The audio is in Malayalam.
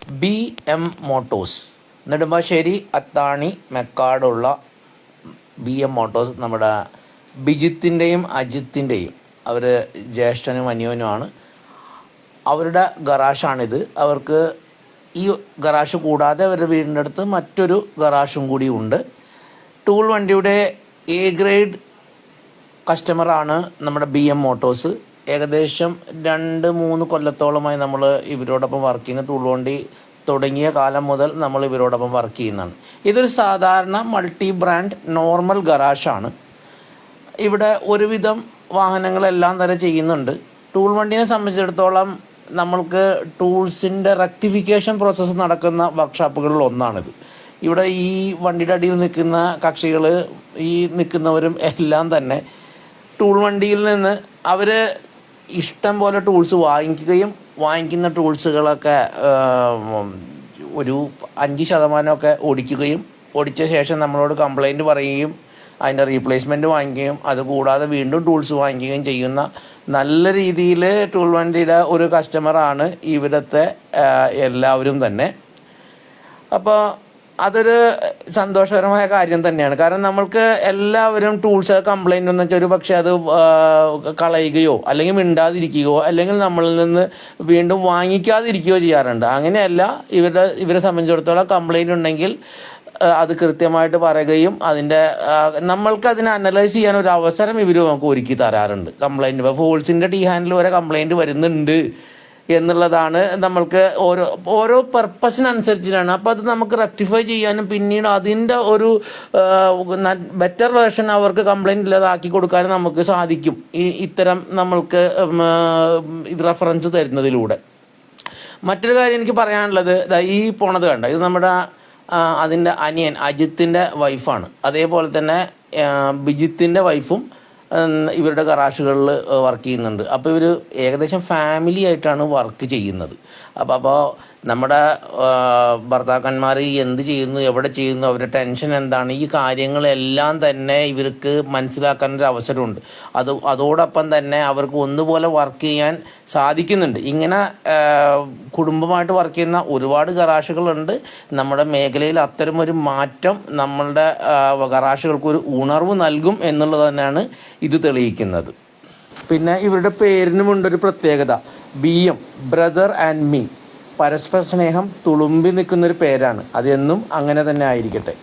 BM മോട്ടോഴ്സ് നെടുമ്പാശ്ശേരി അത്താണി മെക്കാടുള്ള BM മോട്ടോഴ്സ് നമ്മുടെ ബിജിത്തിൻ്റെയും അജിത്തിൻ്റെയും അവർ ജ്യേഷ്ഠനും അനിയനുമാണ്. അവരുടെ ഗറാഷാണിത്. അവർക്ക് ഈ ഗറാഷ് കൂടാതെ അവരുടെ വീടിൻ്റെ അടുത്ത് മറ്റൊരു ഗറാഷും കൂടി ഉണ്ട്. ടൂൾ വണ്ടിയുടെ എ ഗ്രേഡ് കസ്റ്റമറാണ് നമ്മുടെ BM മോട്ടോഴ്സ്. ഏകദേശം 2-3 കൊല്ലത്തോളമായി നമ്മൾ ഇവരോടൊപ്പം വർക്ക് ചെയ്യുന്ന, ടൂൾ വണ്ടി തുടങ്ങിയ കാലം മുതൽ നമ്മൾ ഇവരോടൊപ്പം വർക്ക് ചെയ്യുന്നതാണ്. ഇതൊരു സാധാരണ മൾട്ടി ബ്രാൻഡ് നോർമൽ ഗറാഷാണ്. ഇവിടെ ഒരുവിധം വാഹനങ്ങളെല്ലാം തന്നെ ചെയ്യുന്നുണ്ട്. ടൂൾ വണ്ടീനെ സംബന്ധിച്ചിടത്തോളം നമ്മൾക്ക് ടൂൾസിൻ്റെ റെക്ടിഫിക്കേഷൻ പ്രോസസ്സ് നടക്കുന്ന വർക്ക്ഷോപ്പുകളിൽ ഒന്നാണിത്. ഇവിടെ ഈ വണ്ടിയുടെ അടിയിൽ നിൽക്കുന്ന കക്ഷികൾ, ഈ നിൽക്കുന്നവരും എല്ലാം തന്നെ ടൂൾ വണ്ടിയിൽ നിന്ന് അവർ ഇഷ്ടം പോലെ ടൂൾസ് വാങ്ങിക്കുന്ന ടൂൾസുകളൊക്കെ ഒരു 5% ഓടിക്കുകയും ഓടിച്ച ശേഷം നമ്മളോട് കംപ്ലൈൻറ്റ് പറയുകയും അതിൻ്റെ റീപ്ലേസ്മെൻറ്റ് വാങ്ങിക്കുകയും അതുകൂടാതെ വീണ്ടും ടൂൾസ് വാങ്ങിക്കുകയും ചെയ്യുന്ന നല്ല രീതിയിൽ ടൂൾ വണ്ടിയുടെ ഒരു കസ്റ്റമറാണ് ഇവിടുത്തെ എല്ലാവരും തന്നെ. അപ്പോൾ അതൊരു സന്തോഷകരമായ കാര്യം തന്നെയാണ്. കാരണം നമ്മൾക്ക് എല്ലാവരും ടൂൾസ് കംപ്ലൈൻ്റ് എന്ന് വെച്ചാൽ ഒരു പക്ഷേ അത് കളയുകയോ അല്ലെങ്കിൽ മിണ്ടാതിരിക്കുകയോ അല്ലെങ്കിൽ നമ്മളിൽ നിന്ന് വീണ്ടും വാങ്ങിക്കാതിരിക്കുകയോ ചെയ്യാറുണ്ട്. അങ്ങനെയല്ല, ഇവരെ സംബന്ധിച്ചിടത്തോളം കംപ്ലൈൻ്റ് ഉണ്ടെങ്കിൽ അത് കൃത്യമായിട്ട് പറയുകയും നമ്മൾക്ക് അതിനെ അനലൈസ് ചെയ്യാൻ ഒരു അവസരം ഇവർ നമുക്ക് ഒരുക്കി തരാറുണ്ട്. കംപ്ലൈൻറ്റ് ഇപ്പോൾ ഫോൾസിൻ്റെ ടീ ഹാൻഡിൽ വരെ കംപ്ലൈൻറ്റ് വരുന്നുണ്ട് എന്നുള്ളതാണ്. നമ്മൾക്ക് ഓരോ പർപ്പസിനനുസരിച്ചിട്ടാണ്. അപ്പോൾ അത് നമുക്ക് റെക്ടിഫൈ ചെയ്യാനും പിന്നീട് അതിൻ്റെ ഒരു ബെറ്റർ വേർഷൻ അവർക്ക് കംപ്ലൈൻറ്റ് ഇല്ലാതാക്കി കൊടുക്കാനും നമുക്ക് സാധിക്കും ഇത്തരം നമ്മൾക്ക് റെഫറൻസ് തരുന്നതിലൂടെ. മറ്റൊരു കാര്യം എനിക്ക് പറയാനുള്ളത്, ഈ പോണത് കണ്ട, ഇത് നമ്മുടെ അതിൻ്റെ അനിയൻ അജിത്തിൻ്റെ വൈഫാണ്. അതേപോലെ തന്നെ ബിജിത്തിൻ്റെ വൈഫും ഇവരുടെ ഗറാഷുകളിൽ വർക്ക് ചെയ്യുന്നുണ്ട്. അപ്പോൾ ഇവർ ഏകദേശം ഫാമിലി ആയിട്ടാണ് വർക്ക് ചെയ്യുന്നത്. അപ്പോൾ നമ്മുടെ ഭർത്താക്കന്മാർ എന്ത് ചെയ്യുന്നു, എവിടെ ചെയ്യുന്നു, അവരുടെ ടെൻഷൻ എന്താണ്, ഈ കാര്യങ്ങളെല്ലാം തന്നെ ഇവർക്ക് മനസ്സിലാക്കാനൊരു അവസരമുണ്ട്. അതോടൊപ്പം തന്നെ അവർക്ക് ഒന്നുപോലെ വർക്ക് ചെയ്യാൻ സാധിക്കുന്നുണ്ട്. ഇങ്ങനെ കുടുംബമായിട്ട് വർക്ക് ചെയ്യുന്ന ഒരുപാട് ഗറാഷുകളുണ്ട് നമ്മുടെ മേഖലയിൽ. അത്തരമൊരു മാറ്റം നമ്മളുടെ ഗറാഷുകൾക്കൊരു ഉണർവ് നൽകും എന്നുള്ളത് തന്നെയാണ് ഇത് തെളിയിക്കുന്നത്. പിന്നെ ഇവരുടെ പേരിനുമുണ്ടൊരു പ്രത്യേകത. BM ബ്രദർ ആൻഡ് മീ, പരസ്പര സ്നേഹം തുളുമ്പി നിൽക്കുന്നൊരു പേരാണ്. അതെന്നും അങ്ങനെ തന്നെ ആയിരിക്കട്ടെ.